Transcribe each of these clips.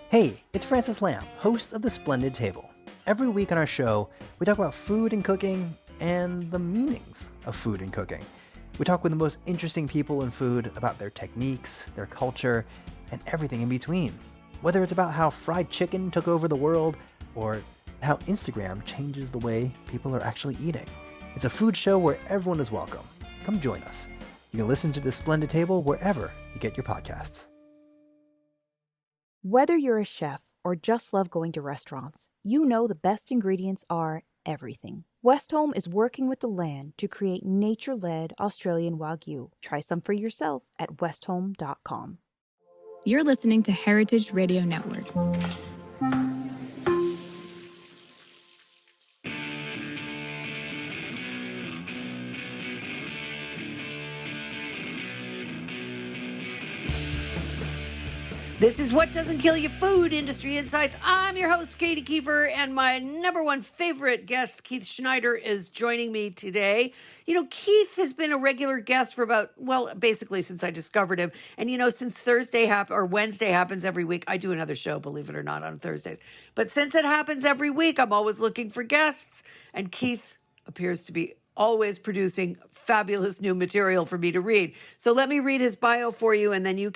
Hey, it's Francis Lamb, host of The Splendid Table. Every week on our show, we talk about food and cooking and the meanings of food and cooking. We talk with the most interesting people in food about their techniques, their culture, and everything in between. Whether it's about how fried chicken took over the world or how Instagram changes the way people are actually eating. It's a food show where everyone is welcome. Come join us. You can listen to The Splendid Table wherever you get your podcasts. Whether you're a chef or just love going to restaurants, you know the best ingredients are everything. Westholme is working with the land to create nature-led Australian Wagyu. Try some for yourself at westholme.com. You're listening to Heritage Radio Network. This is What Doesn't Kill You, Food Industry Insights. I'm your host, Katie Kiefer, and my number one favorite guest, Keith Schneider, is joining me today. You know, Keith has been a regular guest for basically since I discovered him. And, since Wednesday happens every week, I do another show, believe it or not, on Thursdays. But since it happens every week, I'm always looking for guests. And Keith appears to be always producing fabulous new material for me to read. So let me read his bio for you, and then you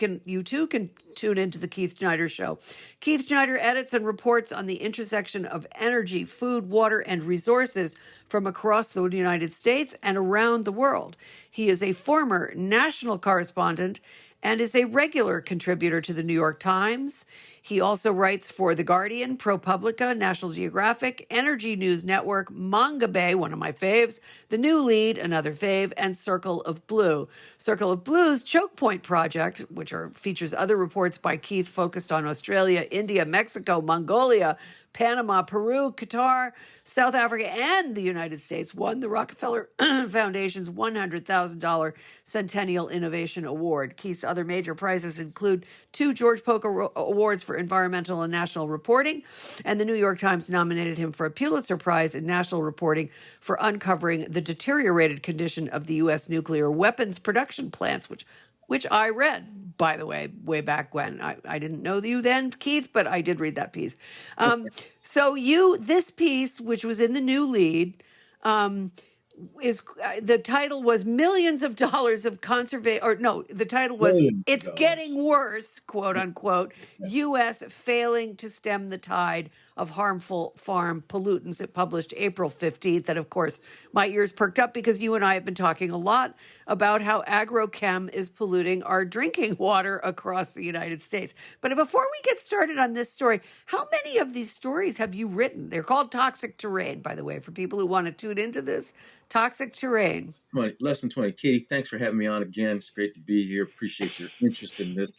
too can tune into the Keith Schneider Show. Keith Schneider edits and reports on the intersection of energy, food, water, and resources from across the United States and around the world. He is a former national correspondent and is a regular contributor to the New York Times. He also writes for The Guardian, ProPublica, National Geographic, Energy News Network, Manga Bay, one of my faves, The New Lead, another fave, and Circle of Blue. Circle of Blue's Choke Point Project, which features other reports by Keith focused on Australia, India, Mexico, Mongolia, Panama, Peru, Qatar, South Africa, and the United States, won the Rockefeller Foundation's $100,000 Centennial Innovation Award. Keith's other major prizes include 2 George Polk Awards for Environmental and National Reporting, and the New York Times nominated him for a Pulitzer Prize in National Reporting for uncovering the deteriorated condition of the U.S. nuclear weapons production plants, which I read, by the way, way back when. I didn't know you then, Keith, but I did read that piece. This piece, which was in the New Lead, the title was Millions of Dollars of Conservation, or no, the title was It's Getting Worse, quote unquote, U.S. Failing to Stem the Tide of Harmful Farm Pollutants. It published April 15th. And of course, my ears perked up because you and I have been talking a lot about how agrochem is polluting our drinking water across the United States. But before we get started on this story, how many of these stories have you written? They're called Toxic Terrain, by the way, for people who want to tune into this. Toxic Terrain. 20, less than 20. Katie, thanks for having me on again. It's great to be here. Appreciate your interest in this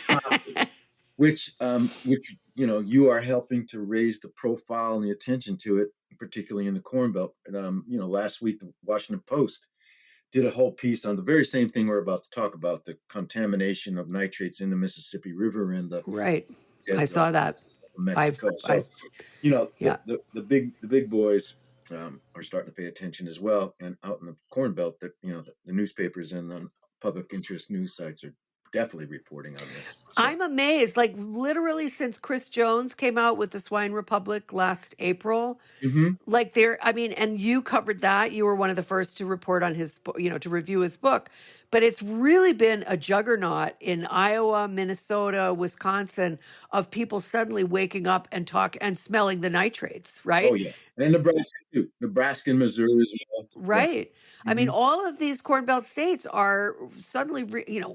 topic, which you are helping to raise the profile and the attention to it, particularly in the Corn Belt. Last week, the Washington Post did a whole piece on the very same thing we're about to talk about, the contamination of nitrates in the Mississippi River and the right. I saw that. Mexico. The big boys are starting to pay attention as well. And out in the Corn Belt, that the newspapers and the public interest news sites are definitely reporting on this. So. I'm amazed. Like literally since Chris Jones came out with the Swine Republic last April, and you covered that. You were one of the first to report on his, to review his book. But it's really been a juggernaut in Iowa, Minnesota, Wisconsin of people suddenly waking up and smelling the nitrates, right? Oh, yeah. And Nebraska, too. Nebraska and Missouri as well. Right. Yeah. I mean, all of these Corn Belt states are suddenly,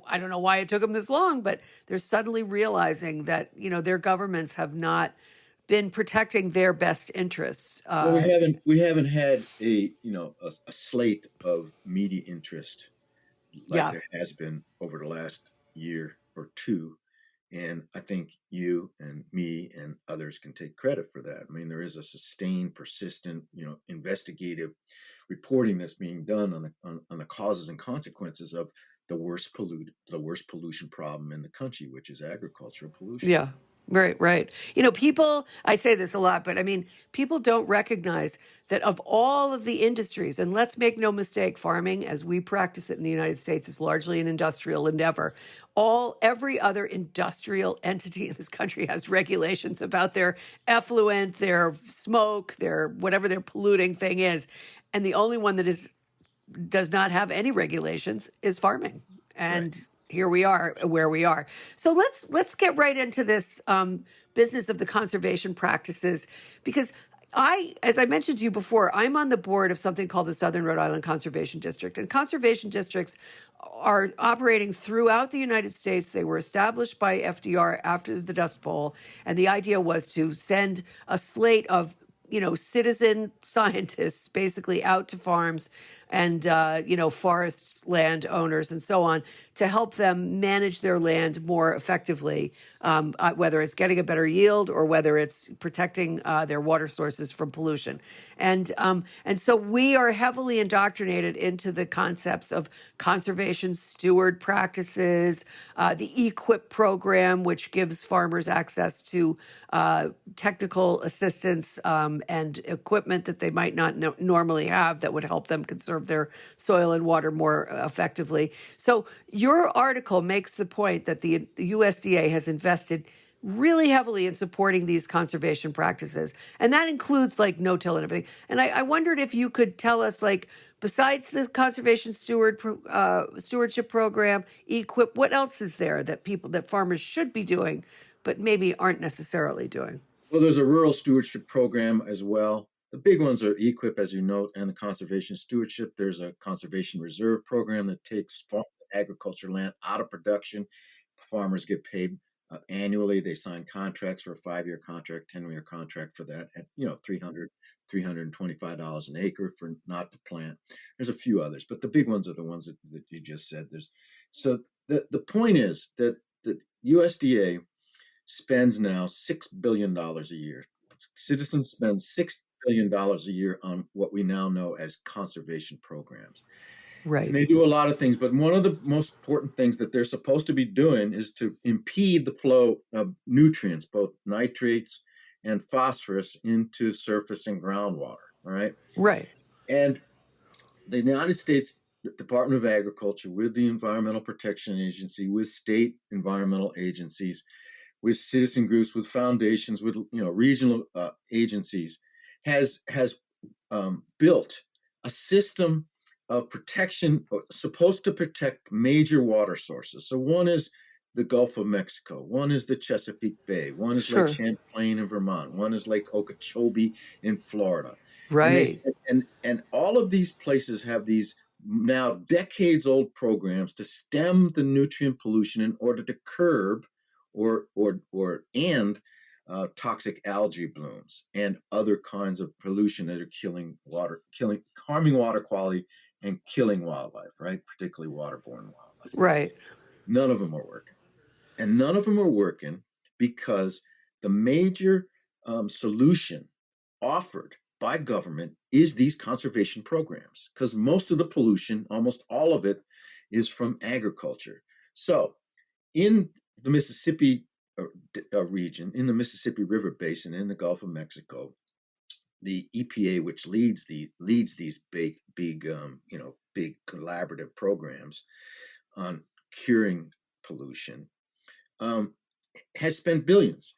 I don't know why it took them this long, but they're suddenly realizing that, their governments have not been protecting their best interests. We haven't had a slate of media interest like there has been over the last year or two. And I think you and me and others can take credit for that. I mean, there is a sustained, persistent, investigative reporting that's being done on the causes and consequences of the worst pollution problem in the country, which is agricultural pollution. Yeah. Right, right. People, I say this a lot, but I mean, people don't recognize that of all of the industries, and let's make no mistake, farming as we practice it in the United States is largely an industrial endeavor. Every other industrial entity in this country has regulations about their effluent, their smoke, their whatever their polluting thing is. And the only one that does not have any regulations is farming. Right. And here we are where we are. So let's get right into this business of the conservation practices, because as I mentioned to you before, I'm on the board of something called the Southern Rhode Island Conservation District, and conservation districts are operating throughout the United States. They were established by FDR after the Dust Bowl, and the idea was to send a slate of citizen scientists basically out to farms and, forests, land owners, and so on, to help them manage their land more effectively, whether it's getting a better yield or whether it's protecting their water sources from pollution. And so we are heavily indoctrinated into the concepts of conservation steward practices, the EQIP program, which gives farmers access to technical assistance and equipment that they might not normally have that would help them conserve their soil and water more effectively. So your article makes the point that the USDA has invested really heavily in supporting these conservation practices. And that includes like no-till and everything. And I wondered if you could tell us, like, besides the conservation stewardship program, EQIP, what else is there that farmers should be doing, but maybe aren't necessarily doing? Well, there's a rural stewardship program as well. The big ones are EQIP, as you note, and the conservation stewardship. There's a conservation reserve program that takes agriculture land out of production. Farmers get paid annually. They sign contracts for a 5-year contract, 10-year contract for that at $325 an acre for not to plant. There's a few others, but the big ones are the ones that you just said. So the point is that the USDA spends now $6 billion a year. Citizens spend $6 billion a year on what we now know as conservation programs. Right. And they do a lot of things, but one of the most important things that they're supposed to be doing is to impede the flow of nutrients, both nitrates and phosphorus, into surface and groundwater. Right. Right. And the United States Department of Agriculture, with the Environmental Protection Agency, with state environmental agencies, with citizen groups, with foundations, with regional agencies, has built a system of protection supposed to protect major water sources. So one is the Gulf of Mexico, one is the Chesapeake Bay, one is Sure. Lake Champlain in Vermont, one is Lake Okeechobee in Florida. Right. And all of these places have these now decades old programs to stem the nutrient pollution in order to curb or end toxic algae blooms and other kinds of pollution that are harming water quality and killing wildlife, right? Particularly waterborne wildlife. Right. None of them are working. And none of them are working because the major solution offered by government is these conservation programs, because most of the pollution, almost all of it, is from agriculture. So in the Mississippi region, in the Mississippi River Basin, in the Gulf of Mexico, the EPA, which leads these big collaborative programs on curing pollution, has spent billions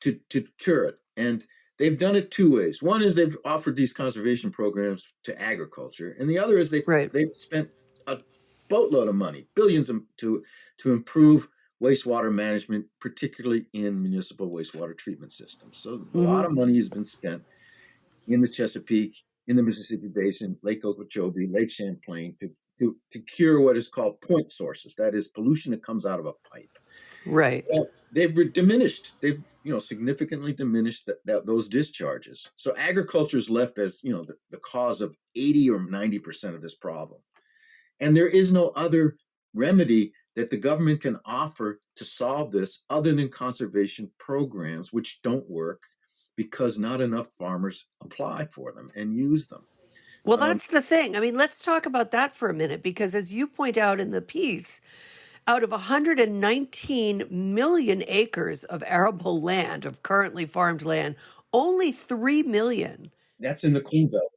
to cure it. And they've done it two ways. One is they've offered these conservation programs to agriculture, and the other is they've spent a boatload of money, billions to improve wastewater management, particularly in municipal wastewater treatment systems. So a lot of money has been spent in the Chesapeake, in the Mississippi Basin, Lake Okeechobee, Lake Champlain, to cure what is called point sources. That is pollution that comes out of a pipe. Right. Well, they've diminished. They've significantly diminished those discharges. So agriculture is left as the cause of 80 or 90% of this problem, and there is no other remedy that the government can offer to solve this other than conservation programs, which don't work because not enough farmers apply for them and use them. Well, that's the thing. I mean, let's talk about that for a minute, because as you point out in the piece, Out of 119 million acres of arable land, of currently farmed land, only 3 million That's in the Corn Belt.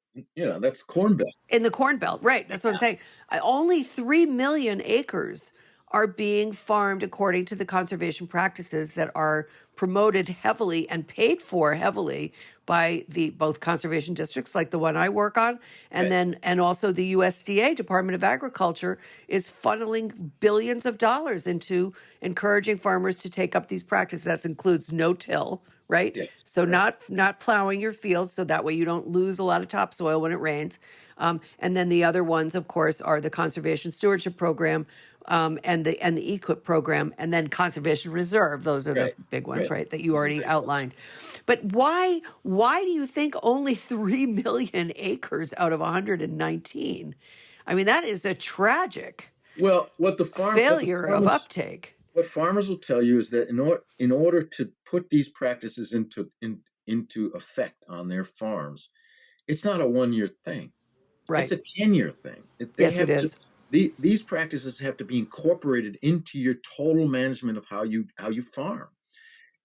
That's Corn Belt. in the Corn Belt, right? That's what I'm saying. Only 3 million acres are being farmed according to the conservation practices that are promoted heavily and paid for heavily by the both conservation districts like the one I work on, and Right. then and also the USDA Department of Agriculture is funneling billions of dollars into encouraging farmers to take up these practices. That includes no-till, right? Yes. So Right. not plowing your fields, so that way you don't lose a lot of topsoil when it rains. And then the other ones, of course, are the Conservation Stewardship Program, and the EQIP program, and then Conservation Reserve. Those are the Right. big ones, Right. right? That you Those are already big ones. outlined. But why do you think only 3 million acres out of 119? I mean, that is a tragic Well, failure of uptake. what farmers will tell you is that in order to put these practices into effect on their farms, it's not a 1-year thing. It's Right. a 10-year thing. Yes, it is. These practices have to be incorporated into your total management of how you farm.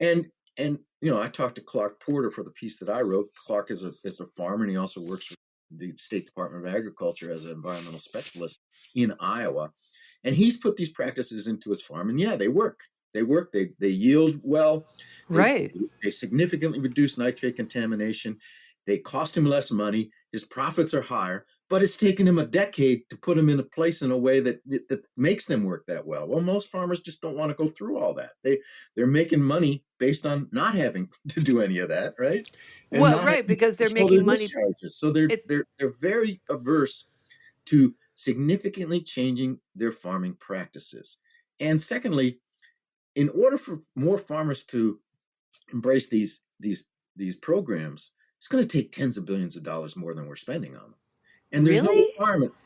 And I talked to Clark Porter for the piece that I wrote. Clark is a farmer, and he also works for the State Department of Agriculture as an environmental specialist in Iowa. And he's put these practices into his farm, and yeah, they work. They work. They yield well. They Right. they significantly reduce nitrate contamination. They cost him less money. His profits are higher, but it's taken him a decade to put them in a place in a way that makes them work that well. Well, most farmers just don't want to go through all that. They're making money based on not having to do any of that, right? And Well, not right, having to because they're control their making money. discharges. So they're It's they're they're very averse to significantly changing their farming practices. And secondly, in order for more farmers to embrace these programs, it's going to take tens of billions of dollars more than we're spending on them. And really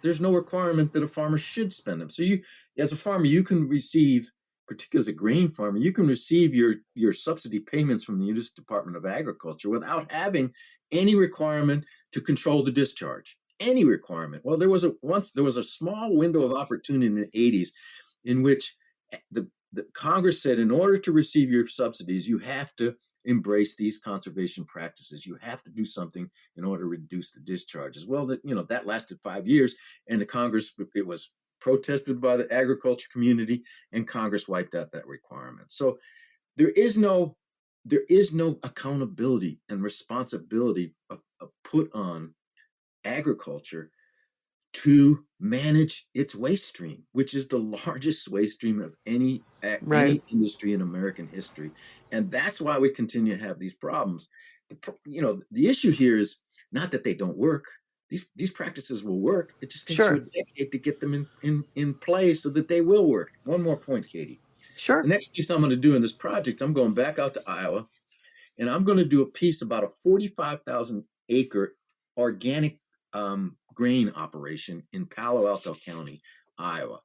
there's no requirement that a farmer should spend them. So you, as a farmer, you can receive, particularly as a grain farmer, you can receive your subsidy payments from the U.S. Department of Agriculture without having any requirement to control the discharge. Any requirement. Well, there was a small window of opportunity in the 80s in which the Congress said, in order to receive your subsidies, you have to embrace these conservation practices. You have to do something in order to reduce the discharges. Well, that lasted 5 years, and the Congress, it was protested by the agriculture community, and Congress wiped out that requirement. So there is no accountability and responsibility put on agriculture to manage its waste stream, which is the largest waste stream of any right. industry in American history. And that's why we continue to have these problems. The issue here is not that they don't work. These practices will work. It just takes you a Sure. decade to get them in place so that they will work. One more point, Katie. The Sure. next piece I'm going to do in this project, I'm going back out to Iowa, and I'm going to do a piece about a 45,000 acre organic grain operation in Palo Alto County, Iowa.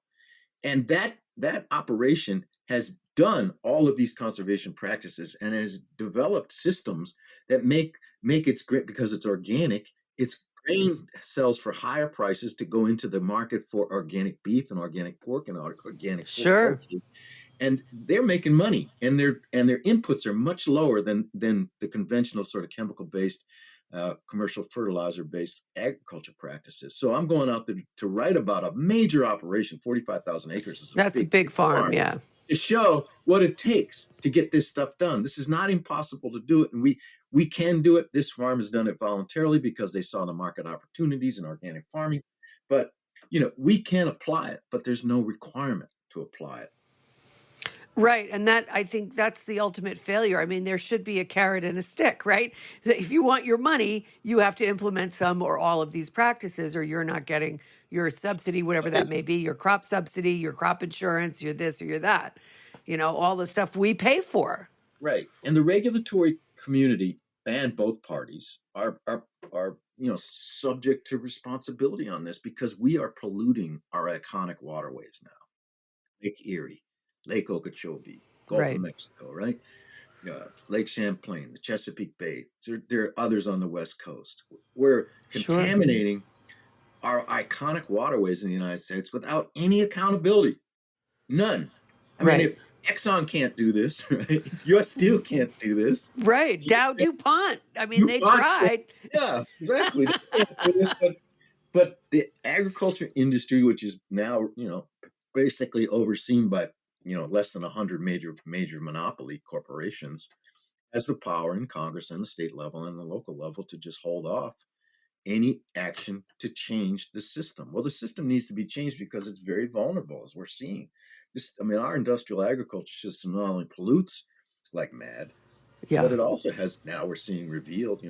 And that operation has done all of these conservation practices and has developed systems that make its grain, because it's organic, its grain sells for higher prices to go into the market for organic beef and organic pork and organic Sure. poultry. And they're making money, and their inputs are much lower than the conventional sort of chemical based commercial fertilizer based agriculture practices. So I'm going out there to write about a major operation. 45,000 acres is a That's a big farm, yeah. to show what it takes to get this stuff done. This is not impossible to do it, and we can do it. This farm has done it voluntarily because they saw the market opportunities in organic farming. But we can apply it, but there's no requirement to apply it. Right. And that, I think that's the ultimate failure. I mean, there should be a carrot and a stick, right? If you want your money, you have to implement some or all of these practices, or you're not getting your subsidy, whatever that may be, your crop subsidy, your crop insurance, your this or your that, all the stuff we pay for. Right. And the regulatory community and both parties are subject to responsibility on this, because we are polluting our iconic waterways now. Lake Erie, Lake Okeechobee, Gulf Right. of Mexico, right? Lake Champlain, the Chesapeake Bay. There are others on the West Coast. We're Sure. contaminating our iconic waterways in the United States without any accountability. None. I mean, Right. if Exxon can't do this, right? U.S. Steel can't do this. Right. Dow DuPont. I mean, they DuPont, tried. yeah, exactly. They can't do this, but the agriculture industry, which is now, basically overseen by, less than 100 major monopoly corporations, has the power in Congress and the state level and the local level to just hold off any action to change the system. Well, the system needs to be changed because it's very vulnerable, as we're seeing. Our industrial agriculture system not only pollutes like mad, but Yeah. it also has, now we're seeing revealed,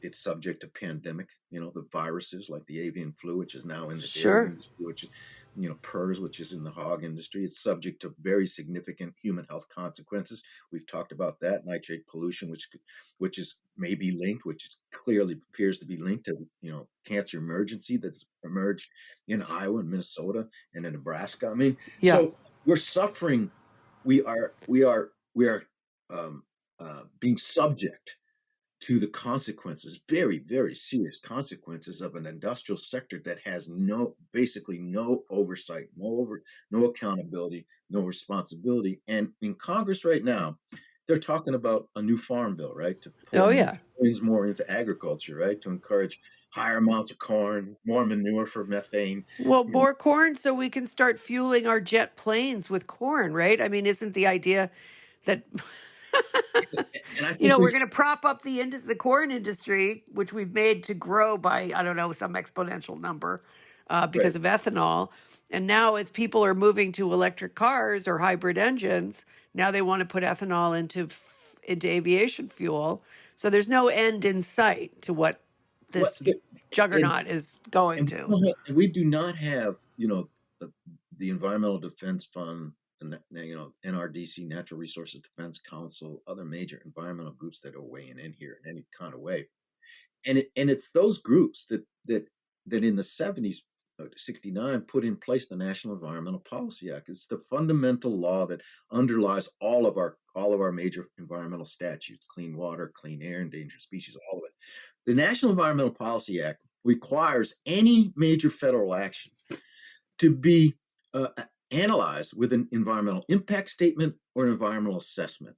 it's subject to pandemic, the viruses like the avian flu, which is now in the dairy Sure. industry, which, PRRS, which is in the hog industry. It's subject to very significant human health consequences. We've talked about that. Nitrate pollution, which is maybe linked, which is clearly appears to be linked to, cancer emergency that's emerged in Iowa and Minnesota and in Nebraska. Yeah. So we're suffering. We are being subject to the consequences, very, very serious consequences of an industrial sector that has basically no oversight, no accountability, no responsibility. And in Congress right now, they're talking about a new farm bill, right? To Oh, pour yeah. things more into agriculture, right? To encourage higher amounts of corn, more manure for methane. Well, You know, more corn so we can start fueling our jet planes with corn, right? I mean, isn't the idea that and I think we're going to prop up the corn industry, which we've made to grow by, I don't know, some exponential number right. because of ethanol. And now, as people are moving to electric cars or hybrid engines, now they want to put ethanol into aviation fuel. So there's no end in sight to what What, this and, juggernaut is going to. and we do not have, the Environmental Defense Fund, and NRDC, Natural Resources Defense Council, other major environmental groups that are weighing in here in any kind of way. And it's those groups that in the 70s, 69, put in place the National Environmental Policy Act. It's the fundamental law that underlies all of our major environmental statutes: clean water, clean air, endangered species, all of it. The National Environmental Policy Act requires any major federal action to be analyzed with an environmental impact statement or an environmental assessment.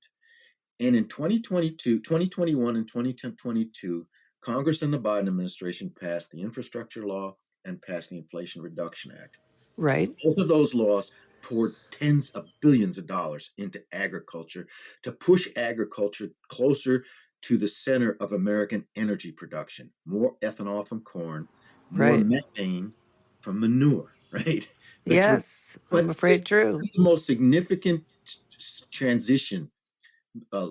And in 2021 and 2022, Congress and the Biden administration passed the Infrastructure Law and passed the Inflation Reduction Act. Right. Both of those laws poured tens of billions of dollars into agriculture to push agriculture closer to the center of American energy production. More ethanol from corn, more Right. methane from manure, right? Yes, I'm afraid true. This is the most significant transition,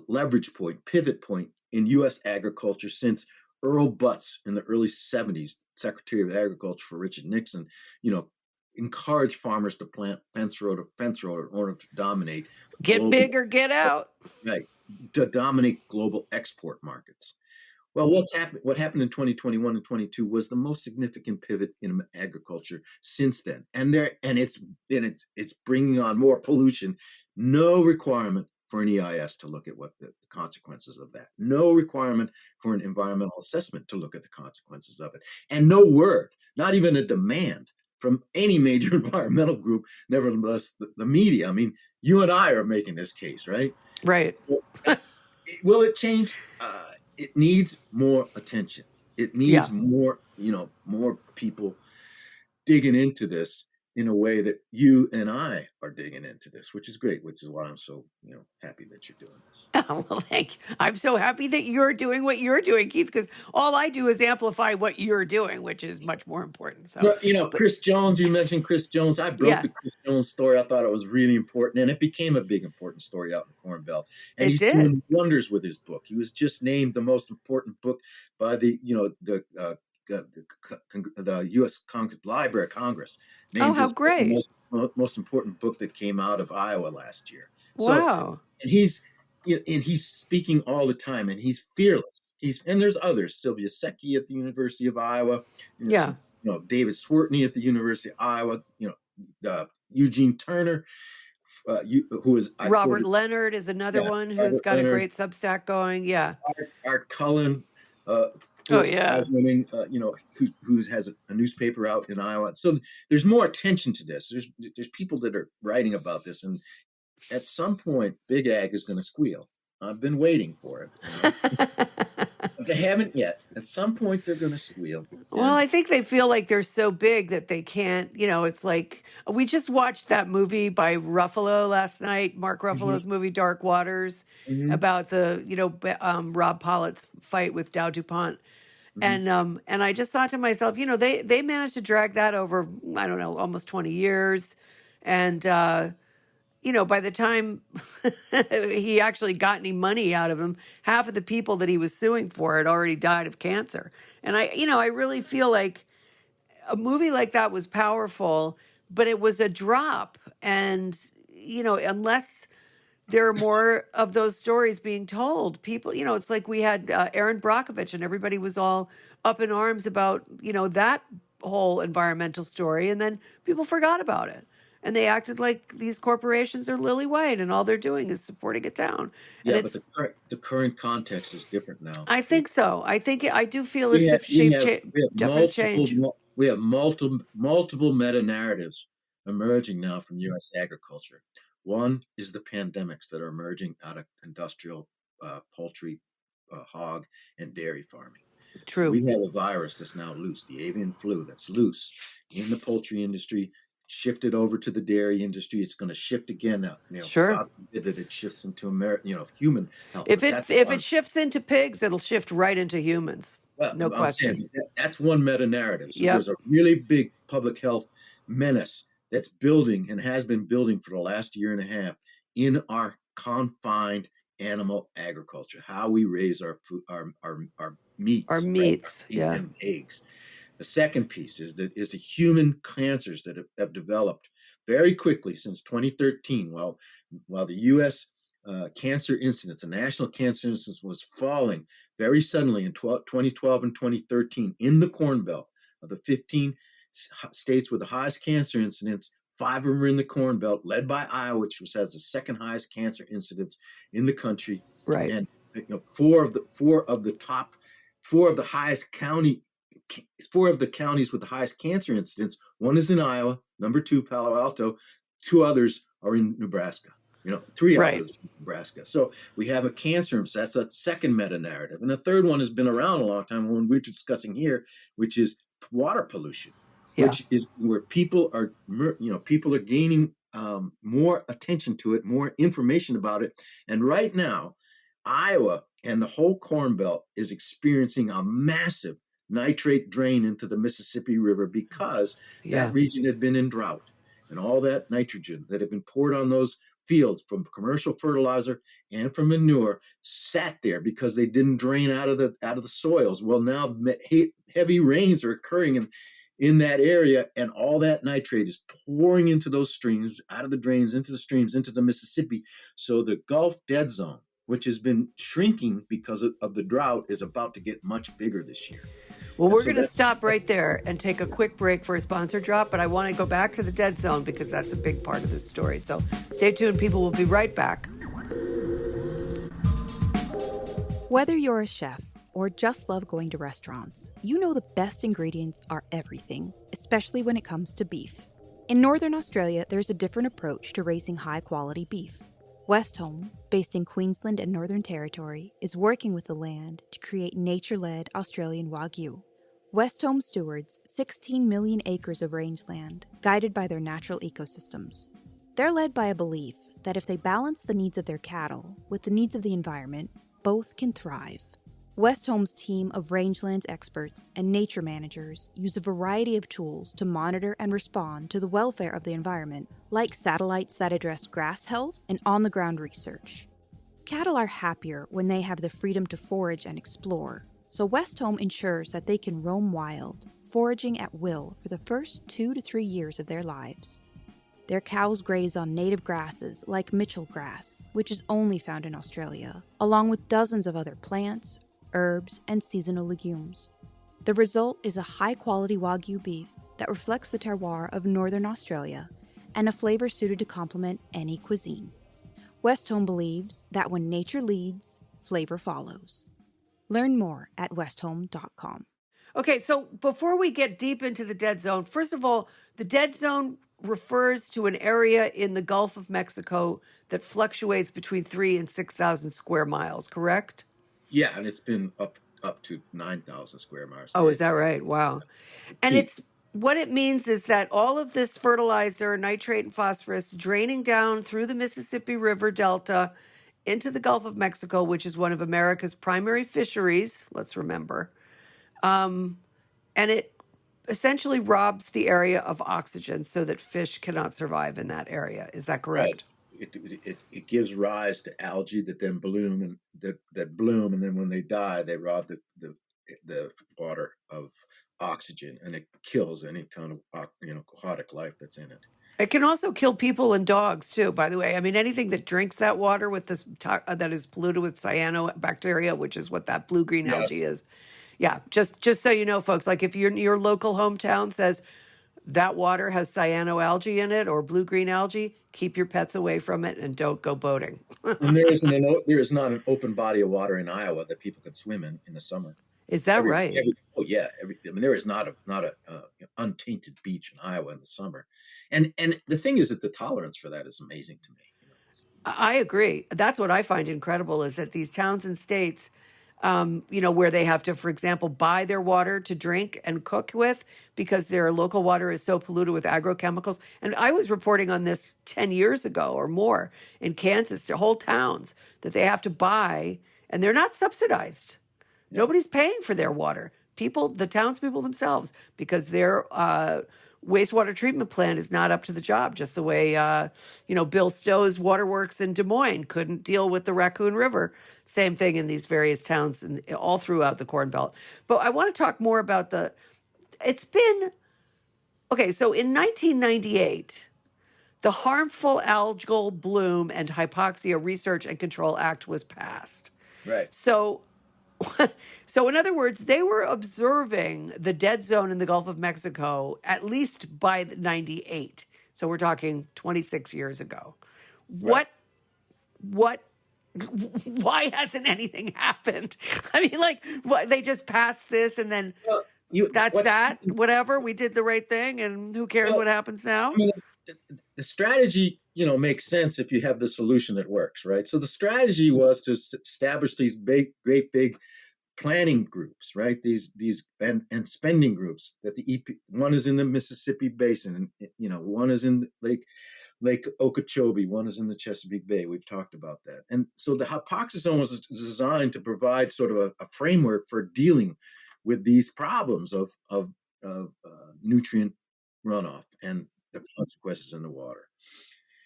leverage point, pivot point in U.S. agriculture since Earl Butz in the early 70s, Secretary of Agriculture for Richard Nixon, encouraged farmers to plant fence row to fence row in order to dominate Get big or get out. right, to dominate global export markets. Well, what happened in 2021 and 22 was the most significant pivot in agriculture since then. And it's bringing on more pollution. No requirement for an EIS to look at what the consequences of that. No requirement for an environmental assessment to look at the consequences of it. And no word, not even a demand from any major environmental group, nevertheless the media. I mean, you and I are making this case, right? Right. Will it change? It needs more attention. It needs more people digging into this in a way that you and I are digging into this, which is great, which is why I'm so, happy that you're doing this. Oh, well, thank you. I'm so happy that you're doing what you're doing, Keith, because all I do is amplify what you're doing, which is much more important. So, Chris Jones, you mentioned Chris Jones. I broke the Chris Jones story. I thought it was really important, and it became a big, important story out in the Corn Belt. And he's doing wonders with his book. He was just named the most important book by the U.S. Library of Congress. Named how great! Most important book that came out of Iowa last year. Wow! And he's speaking all the time, and he's fearless. And there's others: Sylvia Secchi at the University of Iowa. David Swartney at the University of Iowa. Eugene Turner, who is Robert Leonard is another one who's got a great Substack going. Yeah, Art Cullen, Oh, yeah. woman, who has a newspaper out in Iowa. So there's more attention to this. There's people that are writing about this, and at some point, Big Ag is going to squeal. I've been waiting for it. But they haven't yet. At some point, they're going to squeal. Well, I think they feel like they're so big that they can't, it's like we just watched that movie by Ruffalo last night, Mark Ruffalo's movie Dark Waters, about the, Rob Pollitt's fight with Dow DuPont. And I just thought to myself, they managed to drag that over, I don't know, almost 20 years. And by the time he actually got any money out of him, half of the people that he was suing for had already died of cancer. And I really feel like a movie like that was powerful, but it was a drop. And, unless there are more of those stories being told, people, it's like we had Aaron Brockovich, and everybody was all up in arms about, that whole environmental story. And then people forgot about it. And they acted like these corporations are lily white and all they're doing is supporting a town. Yeah, but the current context is different now. I think so. I do feel as if definite change. We have multiple meta narratives emerging now from U.S. agriculture. One is the pandemics that are emerging out of industrial poultry, hog, and dairy farming. True. We have a virus that's now loose, the avian flu that's loose in the poultry industry, shifted over to the dairy industry. It's going to shift again now. Sure. God forbid that it shifts into human health. If it shifts into pigs, it'll shift right into humans. Well, no question. Saying, that's one meta narrative. So yep. There's a really big public health menace that's building and has been building for the last year and a half in our confined animal agriculture. How we raise our food, our meats, meats, right? And eggs. The second piece is the human cancers that have developed very quickly since 2013. While the U.S. Cancer incidence, the national cancer incidence, was falling very suddenly in 2012 and 2013 in the Corn Belt. Of the 15 states with the highest cancer incidence, 5 of them are in the Corn Belt, led by Iowa, which has the second highest cancer incidence in the country. Right. And 4 of the counties with the highest cancer incidence, one is in Iowa, number 2, Palo Alto, 2 others are in Nebraska, 3 others in Nebraska. So we have a cancer, so that's a second meta narrative. And the third one has been around a long time, when we're discussing here, which is water pollution, which is where people are gaining more attention to it, more information about it. And right now, Iowa and the whole Corn Belt is experiencing a massive nitrate drain into the Mississippi River because that region had been in drought, and all that nitrogen that had been poured on those fields from commercial fertilizer and from manure sat there because they didn't drain out of the soils. Well, now heavy rains are occurring in that area, and all that nitrate is pouring into those streams, out of the drains, into the streams, into the Mississippi. So the Gulf Dead Zone, which has been shrinking because of the drought, is about to get much bigger this year. Well, we're going to stop right there and take a quick break for a sponsor drop, but I want to go back to the dead zone because that's a big part of this story. So stay tuned, people. We'll be right back. Whether you're a chef or just love going to restaurants, you know the best ingredients are everything, especially when it comes to beef. In Northern Australia, there's a different approach to raising high-quality beef. Westholme, based in Queensland and Northern Territory, is working with the land to create nature-led Australian Wagyu. Westholme stewards 16 million acres of rangeland, guided by their natural ecosystems. They're led by a belief that if they balance the needs of their cattle with the needs of the environment, both can thrive. Westholme's team of rangelands experts and nature managers use a variety of tools to monitor and respond to the welfare of the environment, like satellites that address grass health and on-the-ground research. Cattle are happier when they have the freedom to forage and explore, so Westholme ensures that they can roam wild, foraging at will for the first 2 to 3 years of their lives. Their cows graze on native grasses like Mitchell grass, which is only found in Australia, along with dozens of other plants, herbs, and seasonal legumes. The result is a high-quality Wagyu beef that reflects the terroir of Northern Australia and a flavor suited to complement any cuisine. Westholme believes that when nature leads, flavor follows. Learn more at westhome.com. Okay, so before we get deep into the dead zone, first of all, the dead zone refers to an area in the Gulf of Mexico that fluctuates between 3 and 6,000 square miles, correct? Yeah, and it's been up to 9,000 square miles. Oh, is that right? Wow. And Peak. it's what it means is that all of this fertilizer, nitrate and phosphorus, draining down through the Mississippi River Delta into the Gulf of Mexico, which is one of America's primary fisheries, let's remember. And it essentially robs the area of oxygen so that fish cannot survive in that area. Is that correct? It gives rise to algae that then bloom and that bloom, and then when they die, they rob the water of oxygen, and it kills any kind of aquatic life that's in it. It can also kill people and dogs too, by the way. I mean, anything that drinks that water with this that is polluted with cyanobacteria, which is what that blue-green algae is. Yeah, just so you know, folks, like if your local hometown says that water has cyanoalgae in it or blue-green algae, keep your pets away from it and don't go boating. And there is not an open body of water in Iowa that people can swim in the summer. Is that right? I mean, there is not a untainted beach in Iowa in the summer, and the thing is that the tolerance for that is amazing to me. I agree. That's what I find incredible is that these towns and states, where they have to, for example, buy their water to drink and cook with because their local water is so polluted with agrochemicals. And I was reporting on this 10 years ago or more in Kansas, whole towns that they have to buy, and they're not subsidized. Yeah. Nobody's paying for their water. The townspeople themselves, because their wastewater treatment plant is not up to the job, just the way, Bill Stowe's waterworks in Des Moines couldn't deal with the Raccoon River. Same thing in these various towns and all throughout the Corn Belt. But I want to talk more about so in 1998, the Harmful Algal Bloom and Hypoxia Research and Control Act was passed. Right. So in other words, they were observing the dead zone in the Gulf of Mexico at least by 98. So we're talking 26 years ago. Right. Why hasn't anything happened? I mean, what, they just passed this and then whatever, we did the right thing and who cares what happens now? I mean, the strategy, makes sense if you have the solution that works, right? So the strategy was to establish these great big planning groups, right? These and spending groups that one is in the Mississippi Basin, and one is in Lake Okeechobee, one is in the Chesapeake Bay. We've talked about that. And so the hypoxia zone was designed to provide sort of a framework for dealing with these problems of nutrient runoff and the consequences in the water.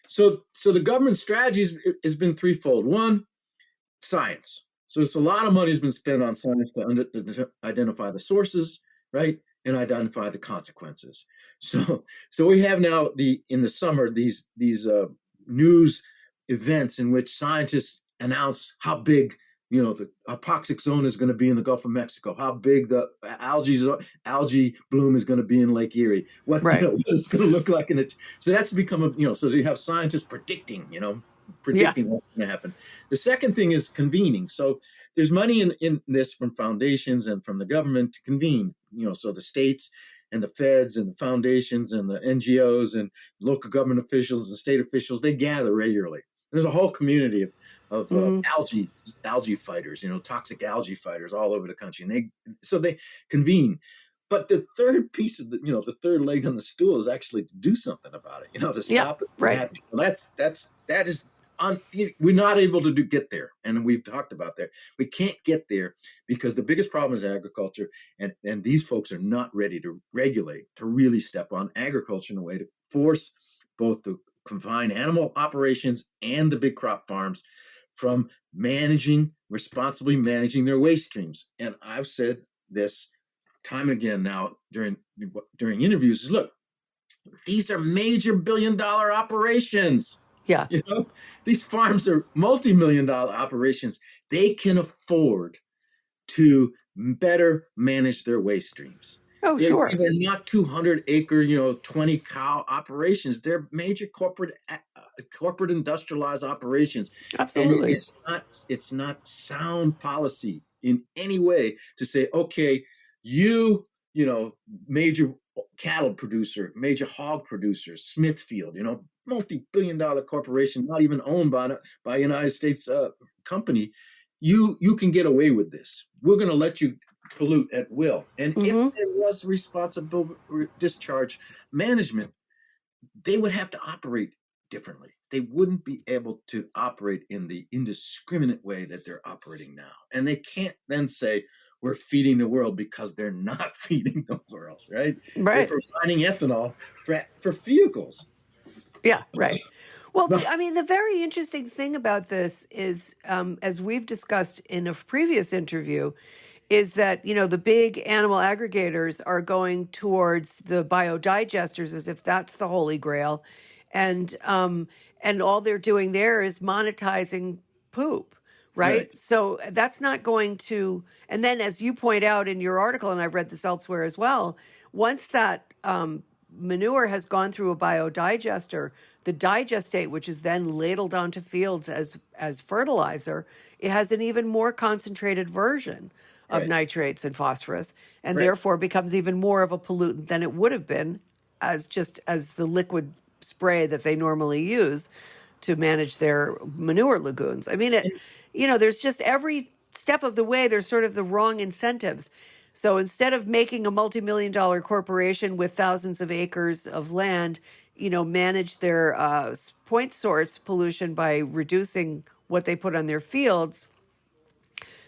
So the government strategy has been threefold. One, science. So it's a lot of money has been spent on science to identify the sources, right, and identify the consequences. So we have now in the summer these news events in which scientists announce how big the hypoxic zone is going to be in the Gulf of Mexico, how big the algae bloom is going to be in Lake Erie, what it's going to look like in it. So that's become so you have scientists predicting what's going to happen. The second thing is convening. So there's money in this from foundations and from the government to convene, so the states and the feds and the foundations and the NGOs and local government officials and state officials, they gather regularly. There's a whole community of algae fighters, toxic algae fighters all over the country. And they convene. But the third piece of the third leg on the stool is actually to do something about it, to stop it from happening. Well, that is we're not able to get there. And we've talked about that. We can't get there because the biggest problem is agriculture. And these folks are not ready to regulate, to really step on agriculture in a way to force both the confined animal operations and the big crop farms from responsibly managing their waste streams. And I've said this time and again now during interviews is, look, these are major billion-dollar operations. Yeah. These farms are multi-million-dollar operations. They can afford to better manage their waste streams. Oh, sure. They're not 200-acre, 20-cow operations. They're major corporate industrialized operations. Absolutely. And it's not sound policy in any way to say, okay, you know, major cattle producer, major hog producer, Smithfield, you know, multi-billion-dollar corporation, not even owned by a United States company, you can get away with this. We're going to let you pollute at will. And if there was responsible discharge management, they would have to operate differently. They wouldn't be able to operate in the indiscriminate way that they're operating now. And they can't then say, we're feeding the world, because they're not feeding the world, right? They're Right. providing ethanol for vehicles. Yeah, right. Well, I mean, the very interesting thing about this is, as we've discussed in a previous interview, is that, you know, the big animal aggregators are going towards the biodigesters as if that's the holy grail. And all they're doing there is monetizing poop, right? Right. So that's not going to, and then as you point out in your article, and I've read this elsewhere as well, once that manure has gone through a biodigester, the digestate, which is then ladled onto fields as fertilizer, it has an even more concentrated version of Right. nitrates and phosphorus, and Right. therefore becomes even more of a pollutant than it would have been as the liquid spray that they normally use to manage their manure lagoons. I mean, there's just every step of the way, there's sort of the wrong incentives. So instead of making a multi-million-dollar corporation with thousands of acres of land, manage their point source pollution by reducing what they put on their fields,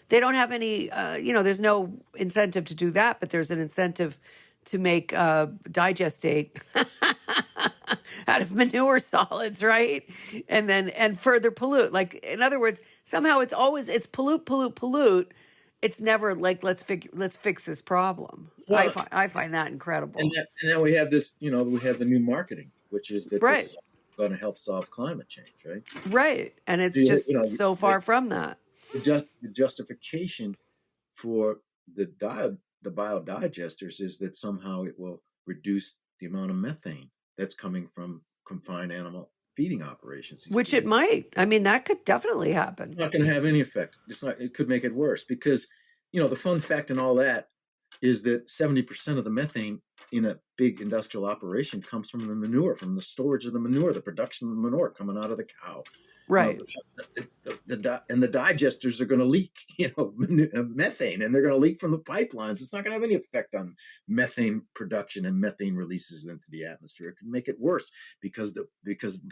they don't have any, there's no incentive to do that, but there's an incentive to make digestate out of manure solids, right? And further pollute. Like, in other words, somehow it's pollute. It's never like, let's fix this problem. Well, I find that incredible. And then we have this, we have the new marketing, which is that Right. this is going to help solve climate change, right? Right. And it's just so far from that. The justification for the biodigesters is that somehow it will reduce the amount of methane that's coming from confined animal feeding operations. Which it might. I mean, that could definitely happen. It's not going to have any effect. It could make it worse, because, the fun fact in all that is that 70% of the methane in a big industrial operation comes from the manure, from the storage of the manure, the production of the manure coming out of the cow. Right. And the digesters are going to leak, methane, and they're going to leak from the pipelines. It's not going to have any effect on methane production and methane releases into the atmosphere. It can make it worse, because there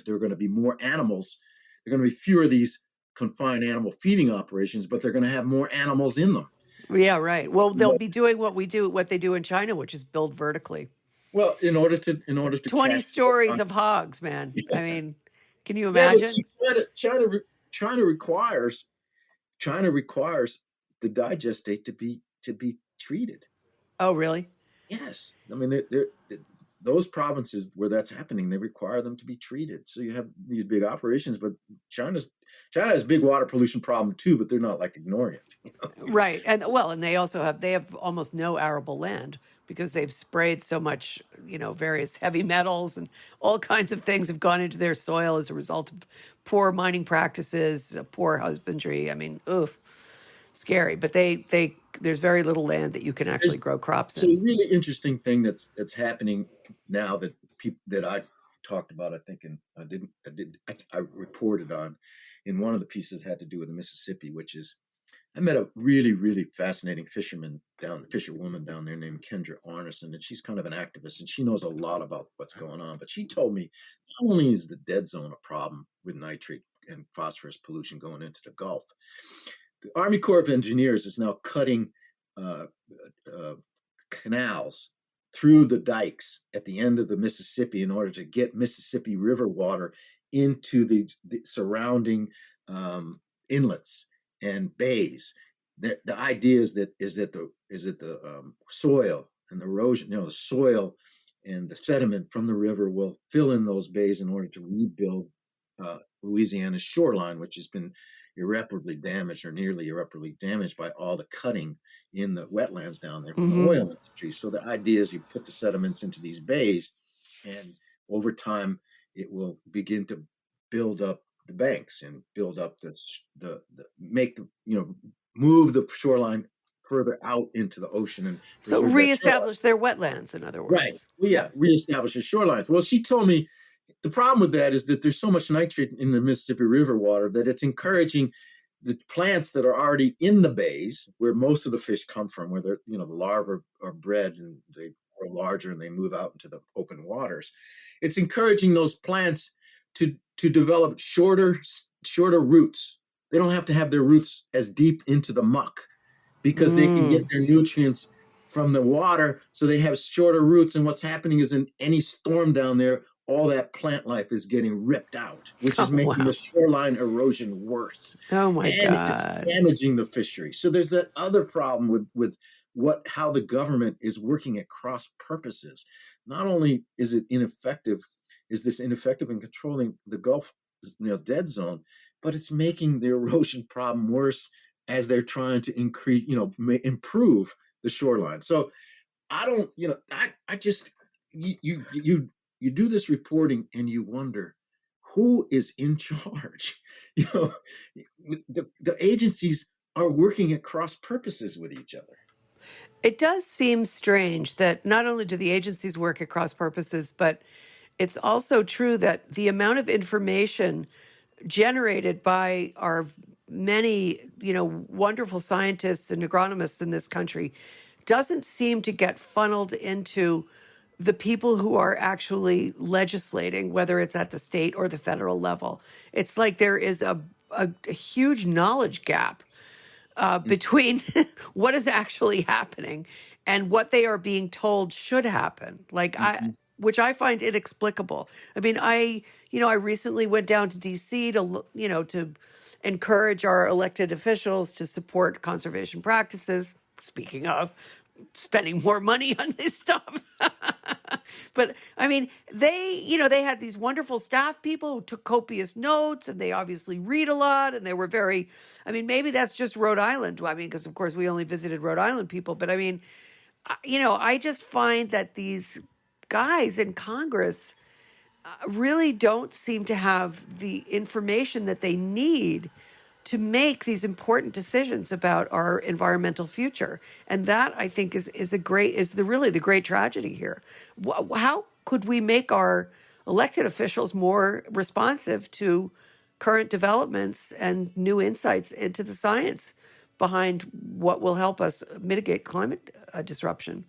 are going to be more animals. There are going to be fewer of these confined animal feeding operations, but they're going to have more animals in them. Yeah, right. Well, they'll be doing what they do in China, which is build vertically. Well, in order to 20 stories of hogs, man. Yeah. I mean, can you imagine? Yeah, China requires the digestate to be treated. Oh, really? Yes. I mean, those provinces where that's happening, they require them to be treated. So you have these big operations, but China has a big water pollution problem too, but they're not like ignoring it. Right. And they also have almost no arable land, because they've sprayed so much, various heavy metals and all kinds of things have gone into their soil as a result of poor mining practices, poor husbandry. I mean, scary. But there's very little land that you can actually grow crops in. So a really interesting thing that's happening now that I talked about, I think, and I reported on in one of the pieces, had to do with the Mississippi, which is, I met a really, really fascinating fisherwoman down there named Kendra Arneson, and she's kind of an activist, and she knows a lot about what's going on. But she told me, not only is the dead zone a problem with nitrate and phosphorus pollution going into the Gulf, the Army Corps of Engineers is now cutting canals through the dikes at the end of the Mississippi in order to get Mississippi River water into the surrounding inlets and bays. The idea is that the soil and the erosion, the soil and the sediment from the river will fill in those bays in order to rebuild Louisiana's shoreline, which has been irreparably damaged, or nearly irreparably damaged, by all the cutting in the wetlands down there from the oil industry. So the idea is you put the sediments into these bays, and over time it will begin to build up the banks and build up move the shoreline further out into the ocean and So preserve that shoreline. reestablish their wetlands, in other Right. words. Well, yeah, reestablish the shorelines. Well, she told me the problem with that is that there's so much nitrate in the Mississippi River water that it's encouraging the plants that are already in the bays, where most of the fish come from, where they're, the larvae are bred and they grow larger and they move out into the open waters. It's encouraging those plants to develop shorter roots. They don't have to have their roots as deep into the muck because they can get their nutrients from the water, so they have shorter roots. And what's happening is in any storm down there, all that plant life is getting ripped out, which is making the shoreline erosion worse. Oh my and God. It's damaging the fishery. So there's that other problem with how the government is working at cross purposes. Not only is it ineffective in controlling the Gulf, dead zone, but it's making the erosion problem worse as they're trying to increase, improve the shoreline. So I don't, I just, you do this reporting and you wonder who is in charge. The agencies are working at cross purposes with each other. It does seem strange that not only do the agencies work at cross purposes, but it's also true that the amount of information generated by our many, wonderful scientists and agronomists in this country doesn't seem to get funneled into the people who are actually legislating, whether it's at the state or the federal level. It's like there is a huge knowledge gap between what is actually happening and what they are being told should happen. Which I find inexplicable. I mean, I recently went down to DC to encourage our elected officials to support conservation practices. Speaking of spending more money on this stuff. But I mean, they had these wonderful staff people who took copious notes, and they obviously read a lot, and they were very, I mean, maybe that's just Rhode Island. I mean, because of course we only visited Rhode Island people, but I mean, I just find that these guys in Congress really don't seem to have the information that they need to make these important decisions about our environmental future. And that, I think, is the great tragedy here. How could we make our elected officials more responsive to current developments and new insights into the science behind what will help us mitigate climate disruption?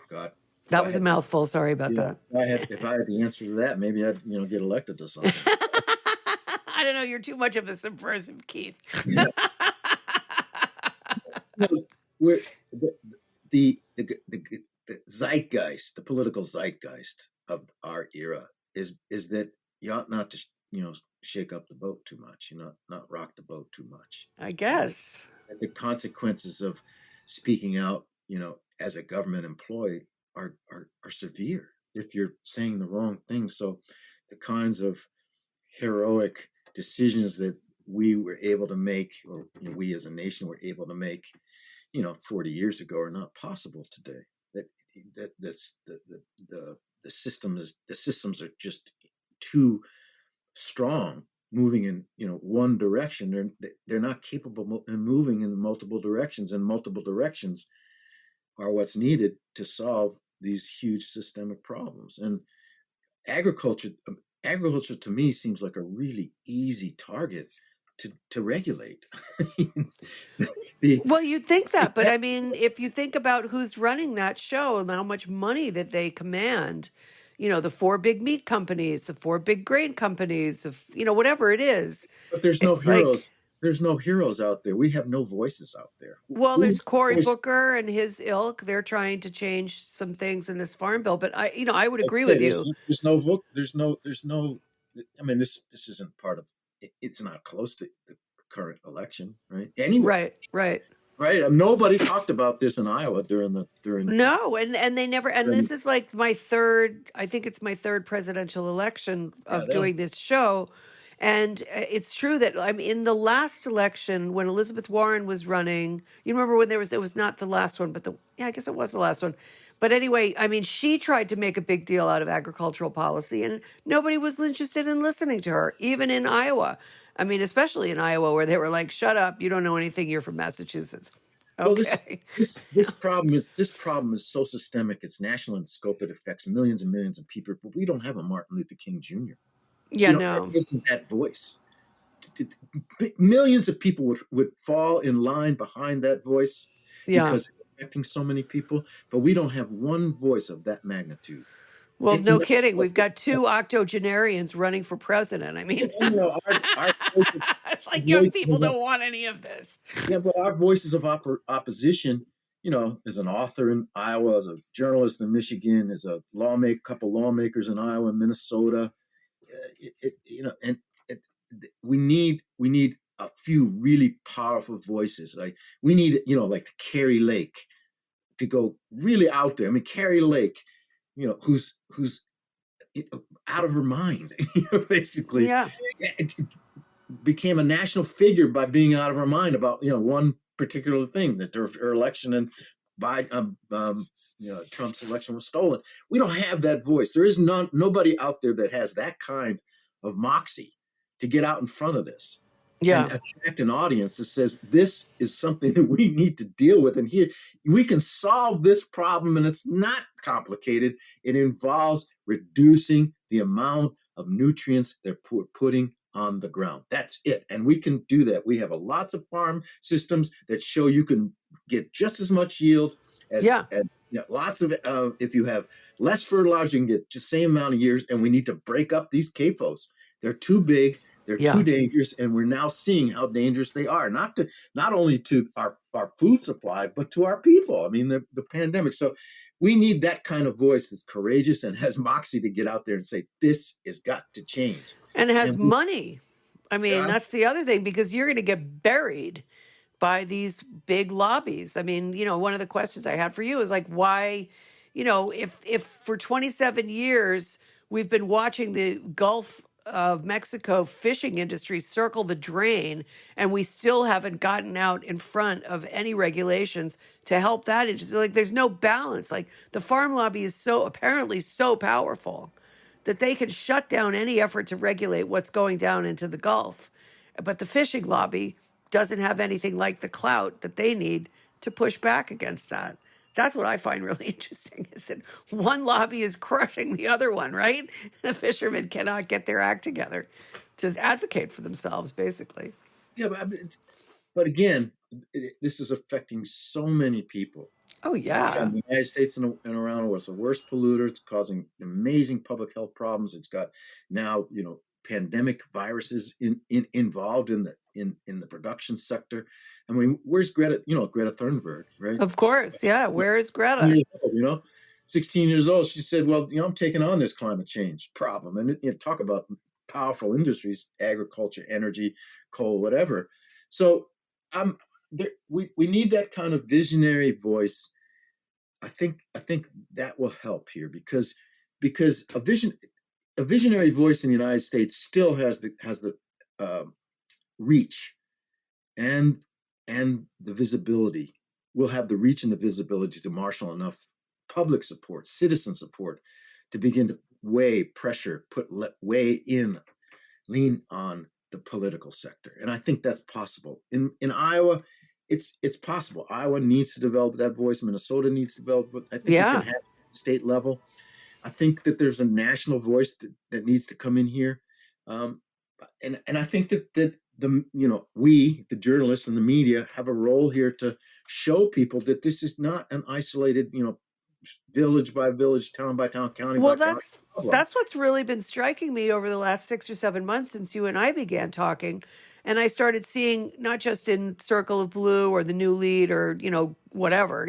God. That was a mouthful. Sorry about that. If I had the answer to that, maybe I'd get elected to something. I don't know. You're too much of a subversive, Keith. The zeitgeist, the political zeitgeist of our era is that you ought not to shake up the boat too much, not rock the boat too much. I guess the consequences of speaking out, as a government employee are severe if you're saying the wrong thing. So the kinds of heroic decisions that we were able to make, or we as a nation were able to make, 40 years ago, are not possible today. That the systems are just too strong, moving in one direction. They're not capable of moving in multiple directions, and multiple directions are what's needed to solve these huge systemic problems. And agriculture to me seems like a really easy target to regulate. Well, you'd think that, but I mean, if you think about who's running that show and how much money that they command, the 4 big meat companies, the 4 big grain companies, whatever it is. But there's no heroes. There's no heroes out there. We have no voices out there. Well, there's Cory Booker and his ilk. They're trying to change some things in this farm bill, but I would agree with you. There's no. I mean, this isn't part of. It's not close to the current election, right? Anyway, right. Nobody talked about this in Iowa during. No, and they never. And this is like my third. I think it's my third presidential election of doing this show. And it's true that I mean, in the last election when Elizabeth Warren was running, you remember when it was not the last one, but yeah, I guess it was the last one. But anyway, I mean, she tried to make a big deal out of agricultural policy, and nobody was interested in listening to her, even in Iowa. I mean, especially in Iowa, where they were like, "Shut up! You don't know anything. You're from Massachusetts." Well, Okay. this problem is so systemic. It's national in scope. It affects millions and millions of people. But we don't have a Martin Luther King Jr. Yeah. There No. isn't that voice. Millions of people would fall in line behind that voice Yeah. because it's affecting so many people. But we don't have one voice of that magnitude. Well, And no that's kidding. what- We've got two octogenarians running for president. I mean, our voices, it's like young voices people of don't want any of this. Yeah, but our voices of opposition, as an author in Iowa, as a journalist in Michigan, as a couple lawmakers in Iowa and Minnesota, and it, we need a few really powerful voices. Like we need, like Carrie Lake to go really out there. I mean, Carrie Lake, who's out of her mind, basically. Yeah. Became a national figure by being out of her mind about one particular thing, that her election and by Trump's election was stolen. We don't have that voice. There is nobody out there that has that kind of moxie to get out in front of this and Yeah. attract an audience that says this is something that we need to deal with, and here we can solve this problem, and it's not complicated. It involves reducing the amount of nutrients they're putting on the ground. That's it. And we can do that. We have lots of farm systems that show you can get just as much yield as, Yeah. lots of, if you have less fertilizer, you can get the same amount of years. And we need to break up these CAFOs. They're too big. They're too dangerous. And we're now seeing how dangerous they are, not only to our food supply, but to our people. I mean, the pandemic. So we need that kind of voice that's courageous and has moxie to get out there and say, this has got to change. And it has money. I mean, that's the other thing, because you're going to get buried by these big lobbies. I mean, one of the questions I had for you is like, why, if for 27 years we've been watching the Gulf of Mexico fishing industry circle the drain, and we still haven't gotten out in front of any regulations to help that industry. Like, there's no balance. Like, the farm lobby is apparently so powerful that they can shut down any effort to regulate what's going down into the Gulf. But the fishing lobby doesn't have anything like the clout that they need to push back against that. That's what I find really interesting, is that one lobby is crushing the other one, right? The fishermen cannot get their act together to advocate for themselves, basically. Yeah, but again, this is affecting so many people. Oh, yeah. The United States and around was the worst polluter. It's causing amazing public health problems. It's got now, pandemic viruses involved in the production sector. I mean, where's Greta? Greta Thunberg, right? Of course, yeah. Where is 16 Greta? years old, 16 years old. She said, "Well, I'm taking on this climate change problem." And talk about powerful industries: agriculture, energy, coal, whatever. So, we need that kind of visionary voice. I think that will help here because a visionary voice in the United States still has the reach and the visibility. Will have the reach and the visibility to marshal enough public support, citizen support, to begin to lean on the political sector. And I think that's possible. In Iowa, it's possible. Iowa needs to develop that voice. Minnesota needs to develop it. I think it can happen at the state level. I think that there's a national voice that needs to come in here. And I think that we, the journalists and the media, have a role here to show people that this is not an isolated, village by village, town by town, county by county. Well, that's what's really been striking me over the last 6 or 7 months since you and I began talking. And I started seeing, not just in Circle of Blue or The New Lead or, whatever,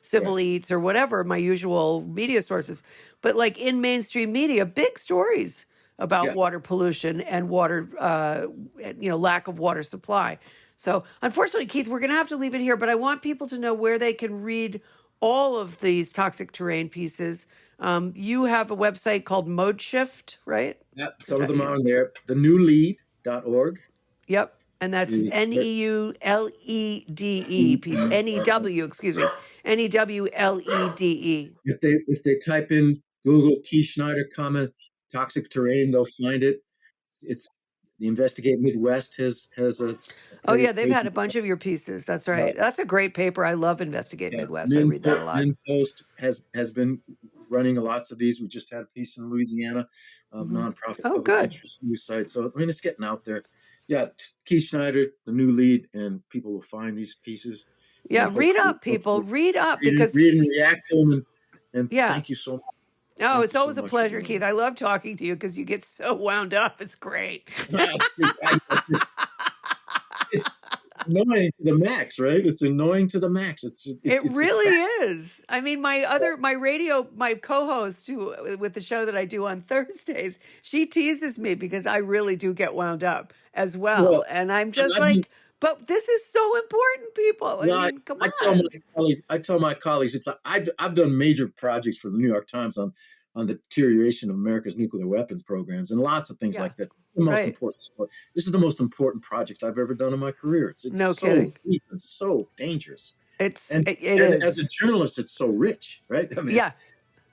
Civil Eats or whatever, my usual media sources, but like in mainstream media, big stories about water pollution and water, lack of water supply. So unfortunately, Keith, we're going to have to leave it here, but I want people to know where they can read all of these toxic terrain pieces. You have a website called Mode Shift, right? Yep, Is some of that them you? are on there. TheNewLead.org. Yep. And that's is NEULEDE, people. NEW. NEW, excuse me. NEWLEDE. If they type in Google Keith Schneider, toxic terrain, they'll find it. It's the Investigate Midwest has a Oh, yeah, they've page. had a bunch of your pieces. That's Yeah, right. That's a great paper. I love Investigate yeah. Midwest. I read that a lot. MinPost has been running lots of these. We just had a piece in Louisiana, Mhm. nonprofit Oh, public good. interest news site. So I mean, it's getting out there. Yeah, Keith Schneider, the new lead, and people will find these pieces, Yeah, and read up, people. hopefully Read up read because, and react to them. And yeah. thank you so much. Oh, Thank it's you so always a much for pleasure, doing Keith. I love talking to you because you get so wound up. It's great. that. It's annoying to the max, right? It's annoying to the max. It It's bad. really is. I mean, my co-host who with the show that I do on Thursdays, she teases me because I really do get wound up as Well, well. And I'm and just I mean, like, but this is so important, people. I yeah, mean, come I on. tell my colleagues, it's like I've done major projects for the New York Times on the deterioration of America's nuclear weapons programs and lots of things Yeah. like that. The most Right. important story. This is the most important project I've ever done in my career. It's No so kidding. deep and so dangerous. And It and as a is. journalist, it's so rich, right? I mean, Yeah.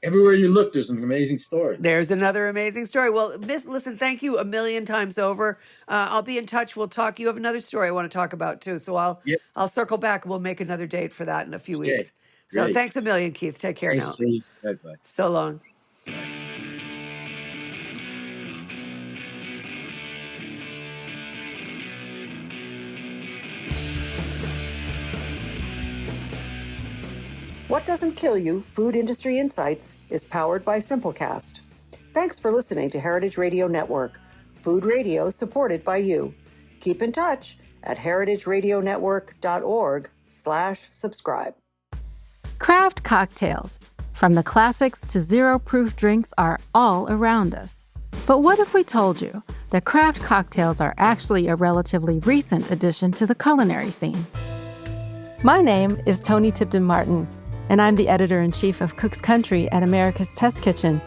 everywhere you look, there's an amazing story. There's another amazing story. Well, listen, thank you a million times over. I'll be in touch. We'll talk. You have another story I want to talk about too. So Yeah. I'll circle back. We'll make another date for that in a few Okay. weeks. So Great. thanks a million, Keith. Take care Thanks, now. Katie. Bye-bye. So long. What Doesn't Kill You, Food Industry Insights, is powered by Simplecast. Thanks for listening to Heritage Radio Network, food radio supported by you. Keep in touch at heritageradionetwork.org/subscribe. Craft cocktails, from the classics to zero-proof drinks, are all around us. But what if we told you that craft cocktails are actually a relatively recent addition to the culinary scene? My name is Toni Tipton-Martin, and I'm the editor-in-chief of Cook's Country at America's Test Kitchen.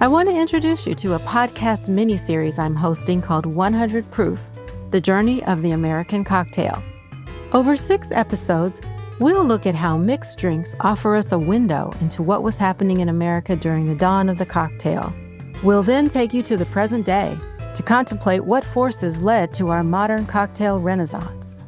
I want to introduce you to a podcast mini-series I'm hosting called 100 Proof, The Journey of the American Cocktail. Over 6 episodes, we'll look at how mixed drinks offer us a window into what was happening in America during the dawn of the cocktail. We'll then take you to the present day to contemplate what forces led to our modern cocktail renaissance.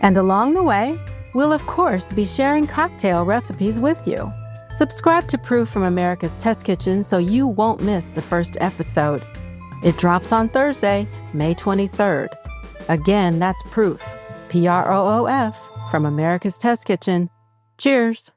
And along the way, we'll of course be sharing cocktail recipes with you. Subscribe to Proof from America's Test Kitchen so you won't miss the first episode. It drops on Thursday, May 23rd. Again, that's Proof, Proof, from America's Test Kitchen. Cheers.